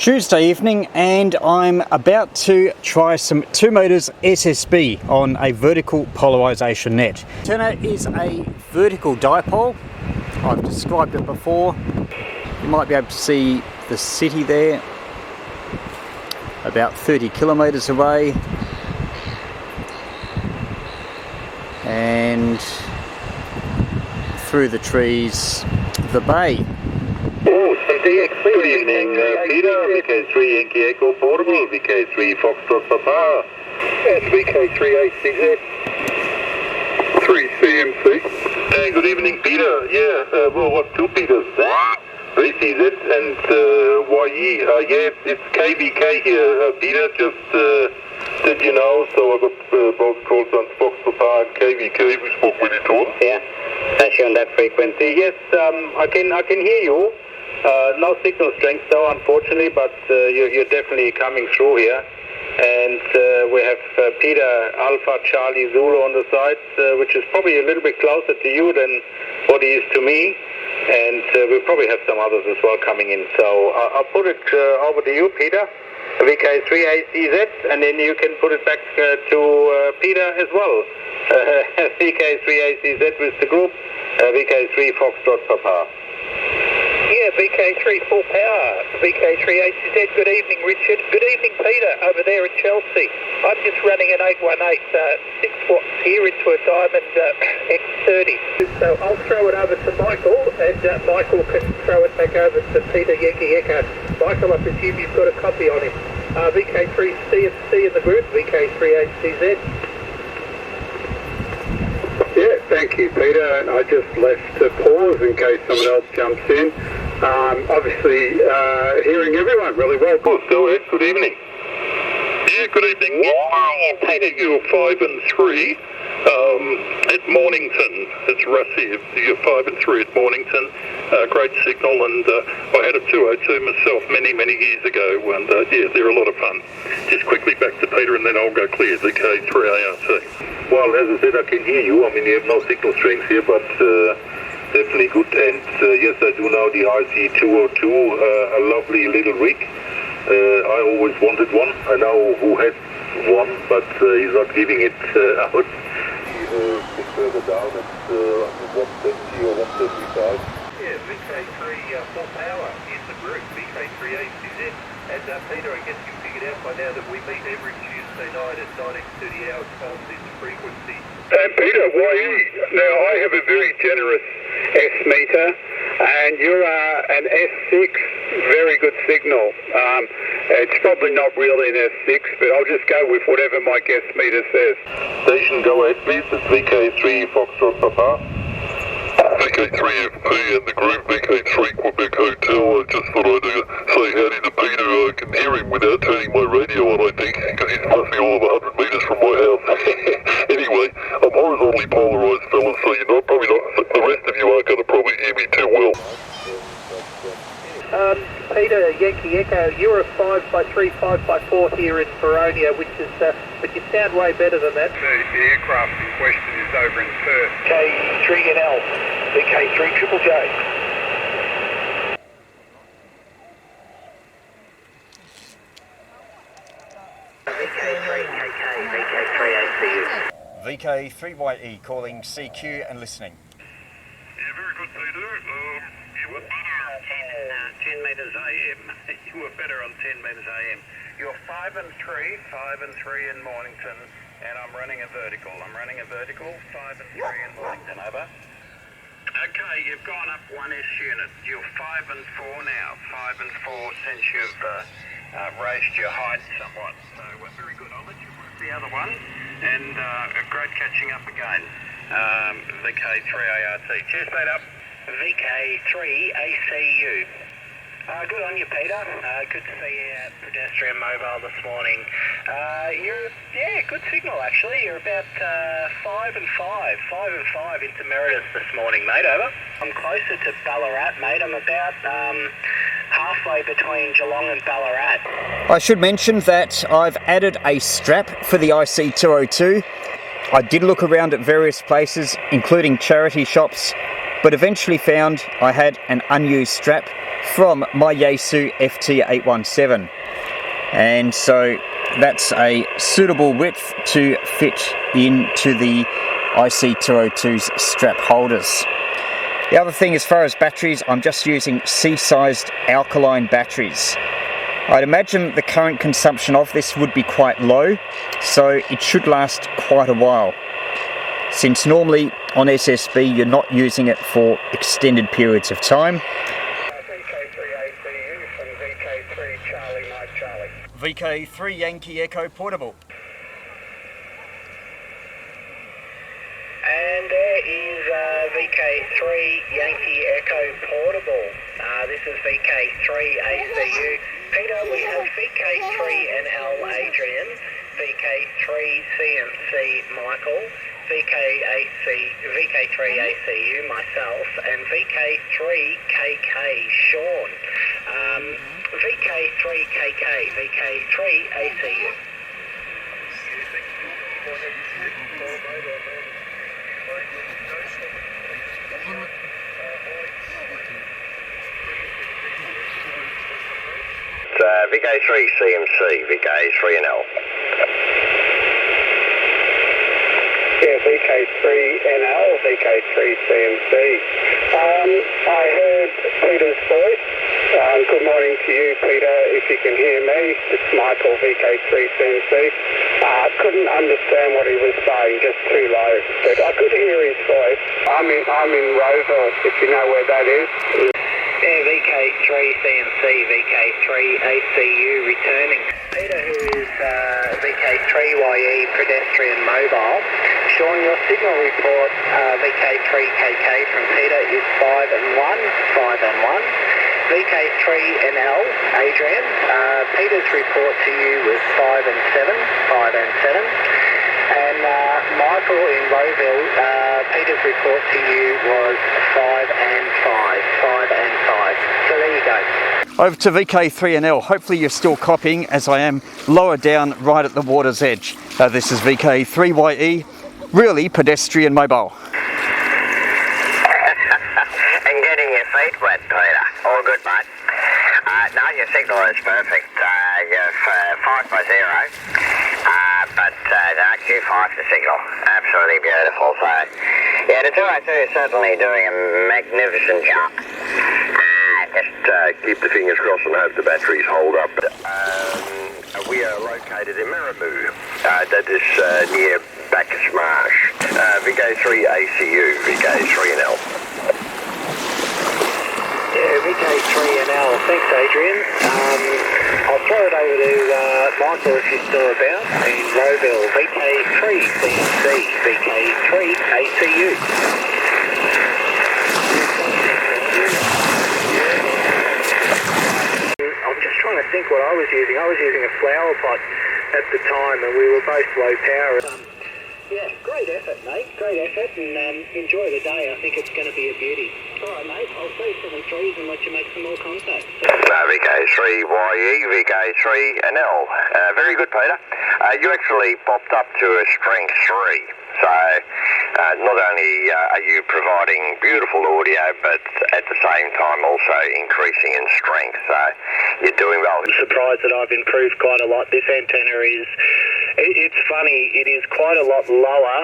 Tuesday evening, and I'm about to try some 2 meters SSB on a vertical polarisation net. Antenna is a vertical dipole. I've described it before. You might be able to see the city there, about 30 kilometres away, and through the trees, the bay. Good evening, Peter. VK3 Yankee Echo Portable, VK3 Foxtrot Papa. Yes, VK3 ACZ. 3 CMC. Good evening, Peter. Yeah, well, what, 2 Peters? ACZ and YE. Yeah, it's KVK here, Peter. Just did you know? So I've got both calls on Fox Papa and KVK. We spoke with it all. Yeah, especially on that frequency. Yes, I can hear you. No signal strength though, unfortunately, but you're definitely coming through here. And we have Peter Alpha Charlie Zulu on the side, which is probably a little bit closer to you than what he is to me. And we'll probably have some others as well coming in. So I'll put it over to you, Peter, VK3 ACZ, and then you can put it back to Peter as well. VK3 ACZ with the group, VK3 Foxtrot Papa. Yeah, VK3 full power, VK3 ACZ. Good evening, Richard. Good evening, Peter, over there at Chelsea. I'm just running an 818 6 watts here into a Diamond X30. So I'll throw it over to Michael, and Michael can throw it back over to Peter Yankee Echo. Michael, I presume you've got a copy on him. VK3 CFC in the group, VK3 ACZ. Yeah, thank you, Peter. And I just left to pause in case someone else jumps in. Obviously, hearing everyone really well. Go ahead. Good evening. Yeah, good evening. Peter, you're 5 and 3 at Mornington. It's Russ here. You're 5 and 3 at Mornington. Great signal, and I had a 202 myself many years ago, and yeah, they're a lot of fun. Just quickly back to Peter, and then I'll go clear. VK3 ARC. Well, as I said, I can hear you. I mean, you have no signal strength here, but definitely good. And yes, I do know the IC-202, a lovely little rig. I always wanted one. I know who has one, but he's not giving it out. He's a bit further down at 170 or 175. Yeah, VK3 full power in the group, VK3 ACZ. And Peter, I guess you figured out by now that we meet every Tuesday night at 19:30 hours on this frequency. And Peter, YE, now I have a very generous S meter, and you're an S6, very good signal. It's probably not really an S6, but I'll just go with whatever my guest meter says. Station, go ahead please, it's VK3 Foxtrot Papa. VK3FP and the group VK3 Quebec Hotel. I just thought I'd say howdy to Peter. I can hear him without turning my radio on, I think, because he's must be all of 100 metres from my house. Anyway, I'm horizontally polarised, fellas, so you're not, probably not, the rest of you aren't going to probably hear me too well. Peter Yankee Echo, you're a 5x3, 5x4 here in Veronia, which is, but you sound way better than that. The aircraft in question is over in Perth. K3NL, VK3 Triple J. VK3YE calling CQ and listening. Yeah, very good, Peter. You were better on 10 metres AM. You were better on 10 metres AM. You're 5 and 3 in Mornington, and I'm running a vertical. 5 and 3 in Mornington, over. Okay, you've gone up 1S unit. You're 5 and 4 now. 5 and 4 since you've raised your height somewhat. So very good. I'll let you work the other one, and great catching up again. VK3 ART. Cheers, Peter. VK3 ACU. Good on you, Peter. Good to see you at Pedestrian Mobile this morning. Good signal actually. You're about 5 and 5 into Meritus this morning, mate. Over. I'm closer to Ballarat, mate. I'm about halfway between Geelong and Ballarat. I should mention that I've added a strap for the IC-202. I did look around at various places, including charity shops, but eventually found I had an unused strap from my Yaesu FT817, and so that's a suitable width to fit into the IC-202's strap holders. The other thing, as far as batteries, I'm just using C-sized alkaline batteries. I'd imagine the current consumption of this would be quite low, so it should last quite a while, since normally on SSB you're not using it for extended periods of time. VK3 ACU from VK3 Charlie Mike Charlie. VK3 Yankee Echo Portable. And there is VK3 Yankee Echo Portable. This is VK3 ACU. Peter, we have VK3NL Adrian, VK3 CMC Michael, VK3 ACU myself, and VK3KK Sean. VK3KK, VK3 ACU. VK3 CMC, VK3NL. Yeah, VK3NL, VK3 CMC. I heard Peter's voice. Good morning to you, Peter, if you can hear me. It's Michael, VK3 CMC. Couldn't understand what he was saying, just too low. But I could hear his voice. I'm in Rowville, if you know where that is. Yeah, VK3 CMC, VK3 ACU returning. Peter, who is VK3YE pedestrian mobile. Sean, your signal report, VK3KK from Peter is 5 and 1, 5 and 1. VK3NL, Adrian, Peter's report to you was 5 and 7, 5 and 7. And Michael in Rowville, Peter's report to you was 5 and 5, 5 and 5. So there you go. Over to VK3NL. Hopefully you're still copying, as I am lower down right at the water's edge. This is VK3YE, really pedestrian mobile. And getting your feet wet, Peter. All good, mate. No, your signal is perfect. You're 5 by 0, but no, Q5 the signal. Absolutely beautiful. So, yeah, the 202 is certainly doing a magnificent job. Just keep the fingers crossed and hope the batteries hold up. We are located in Maramoo. That is near Bacchus Marsh. VK3 ACU, VK3NL. Yeah, VK3NL. Thanks, Adrian. I'll throw it over to Michael if you're still about in Rowville. VK3 CMC, VK3 ACU. I'm just trying to think what I was using. I was using a flower pot at the time, and we were both low power. Yeah, great effort, mate. Great effort, and enjoy the day. I think it's going to be a beauty. All right, mate. I'll see some of the trees and let you make some more contact. VK3YE, VK3NL. Very good, Peter. You actually popped up to a strength 3. So not only are you providing beautiful audio, but at the same time also increasing in strength. So you're doing well. I'm surprised that I've improved quite a lot. This antenna is, it's funny, it is quite a lot lower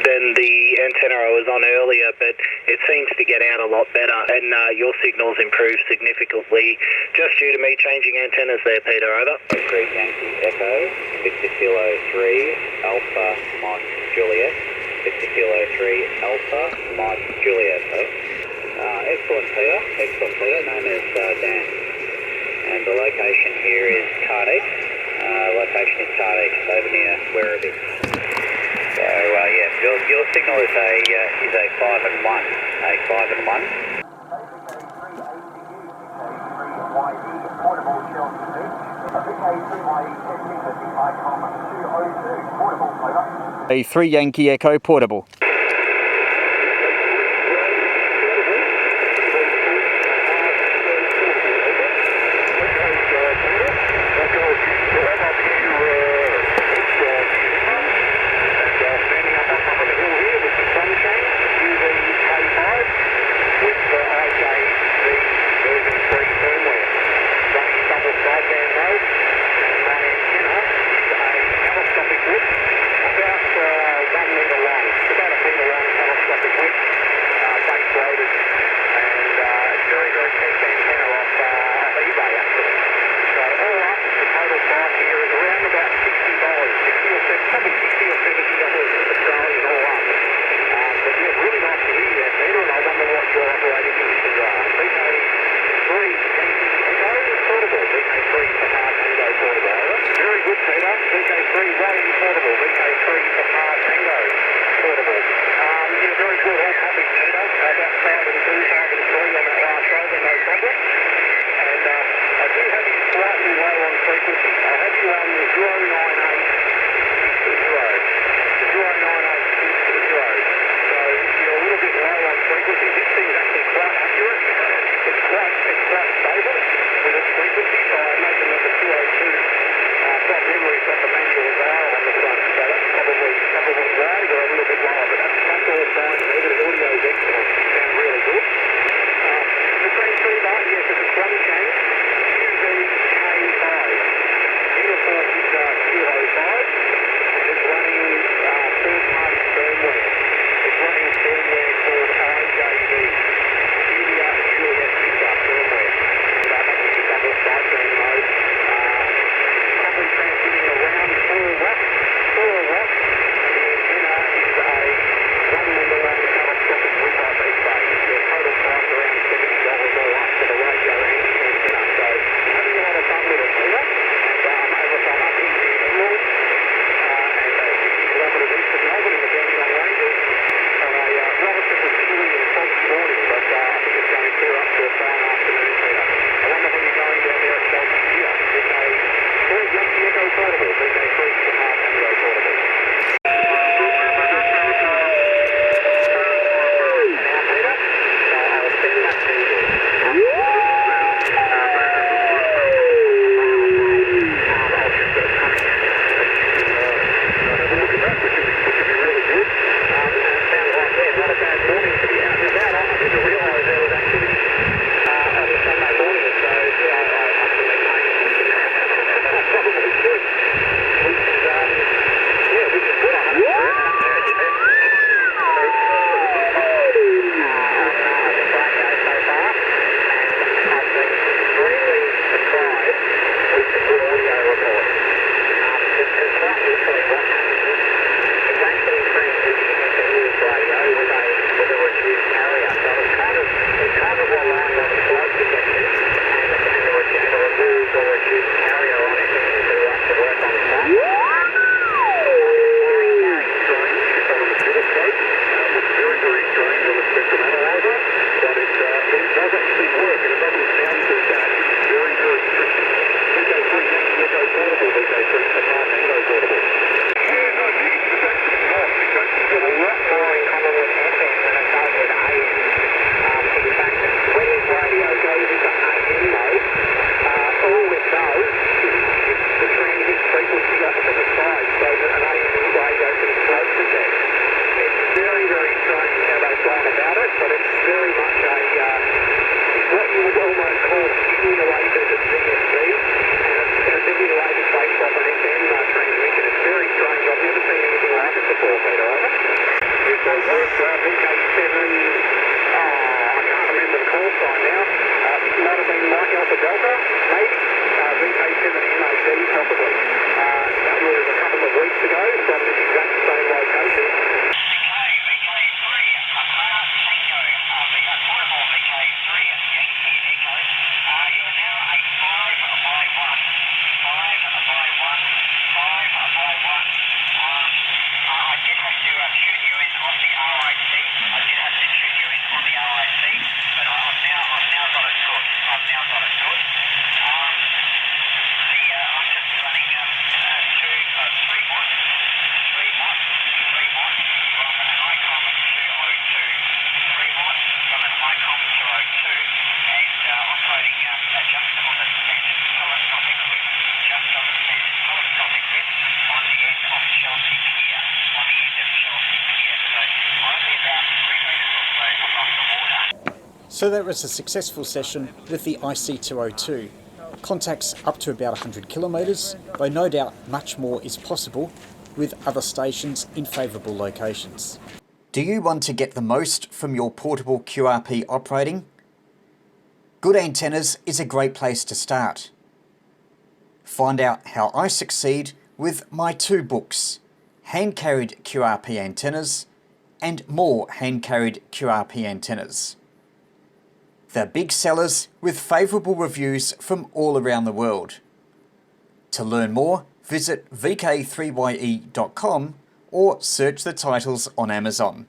than the antenna I was on earlier, but it seems to get out a lot better, and your signal's improved significantly just due to me changing antennas there, Peter. Over. Great Yankee Echo, Victor Kilo 3, Alpha Mike Juliet, Victor Kilo 3, Alpha Mike Juliet. Excellent, Peter. Excellent, Peter. Name is Dan. And the location here is Cardiff. Location is Cardiff, over near Werribee. So yeah, your signal is a 5 and 1, a 5 and 1. Portable Chelsea Beach, VK3YE testing the Icom IC-202 portable product. A 3 Yankee Echo Portable. VK3YE portable, VK3 Papa Tango portable. Yeah, very good, all copies, Peter. About 5 and 3 on that last over, no problem. And I do have you slightly low on frequency. I have you on 09860. So you're a little bit low on frequency. This thing's actually quite accurate. It's quite stable with its frequency. So I imagine that the 202 got memory from the manual valve on the front. So that's probably why they're a little bit lower. But that's all fine. The audio is excellent. You sound really good. The transceiver, yes, it's a Quansheng UV-5K. Uniform Victor Kilo 5. And it's running third-party firmware. It's running firmware called IJV. India Juliet Victor firmware. That will pick up a cyclone mode. Probably transmitting around 4 watts. And the antenna is a 1 meter long telescopic Wi-Fi base. Your total price around $70 all up for the radio and the antenna. So having a lot of fun with it, Peter. And over from up in the Emerald and 60 kilometres east of Melbourne in the Dandenong Ranges on a relatively chilly and foggy morning, but I think it's going to clear up to a fine afternoon, Peter. I wonder when you're going down there at Chelsea here. VK3 Yankee Echo portable, VK3 Papa Tango portable. So that was a successful session with the IC-202. Contacts up to about 100 kilometres, though no doubt much more is possible with other stations in favourable locations. Do you want to get the most from your portable QRP operating? Good Antennas is a great place to start. Find out how I succeed with my 2 books, Hand-Carried QRP Antennas and More Hand-Carried QRP Antennas. They're big sellers with favourable reviews from all around the world. To learn more, visit vk3ye.com or search the titles on Amazon.